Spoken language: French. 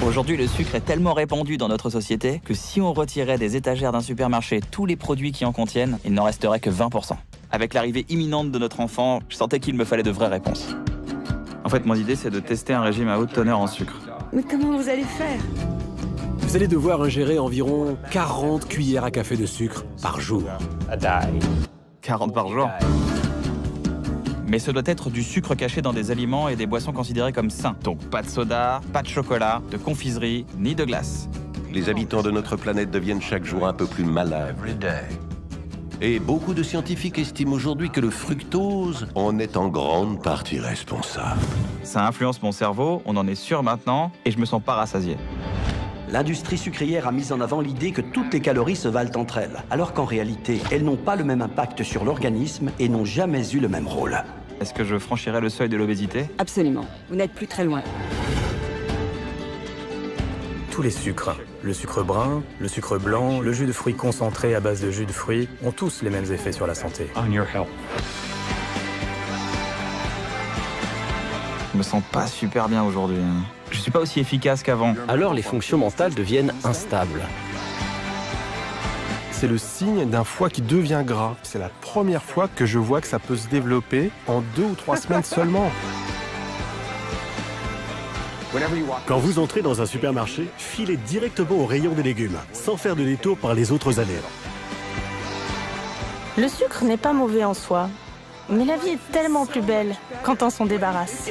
Aujourd'hui, le sucre est tellement répandu dans notre société que si on retirait des étagères d'un supermarché tous les produits qui en contiennent, il n'en resterait que 20%. Avec l'arrivée imminente de notre enfant, je sentais qu'il me fallait de vraies réponses. En fait, mon idée, c'est de tester un régime à haute teneur en sucre. Mais comment vous allez faire? Vous allez devoir ingérer environ 40 cuillères à café de sucre par jour. 40 par jour. Mais ce doit être du sucre caché dans des aliments et des boissons considérés comme sains. Donc pas de soda, pas de chocolat, de confiserie, ni de glace. Les habitants de notre planète deviennent chaque jour un peu plus malades. Et beaucoup de scientifiques estiment aujourd'hui que le fructose en est en grande partie responsable. Ça influence mon cerveau, on en est sûr maintenant, et je me sens pas rassasié. L'industrie sucrière a mis en avant l'idée que toutes les calories se valent entre elles, alors qu'en réalité, elles n'ont pas le même impact sur l'organisme et n'ont jamais eu le même rôle. Est-ce que je franchirai le seuil de l'obésité? Absolument. Vous n'êtes plus très loin. Tous les sucres, le sucre brun, le sucre blanc, le jus de fruits concentré à base de jus de fruits, ont tous les mêmes effets sur la santé. Je me sens pas super bien aujourd'hui. Je suis pas aussi efficace qu'avant. Alors les fonctions mentales deviennent instables. C'est le signe d'un foie qui devient gras. C'est la première fois que je vois que ça peut se développer en 2 ou 3 semaines seulement. Quand vous entrez dans un supermarché, filez directement au rayon des légumes, sans faire de détour par les autres allées. Le sucre n'est pas mauvais en soi, mais la vie est tellement plus belle quand on s'en débarrasse.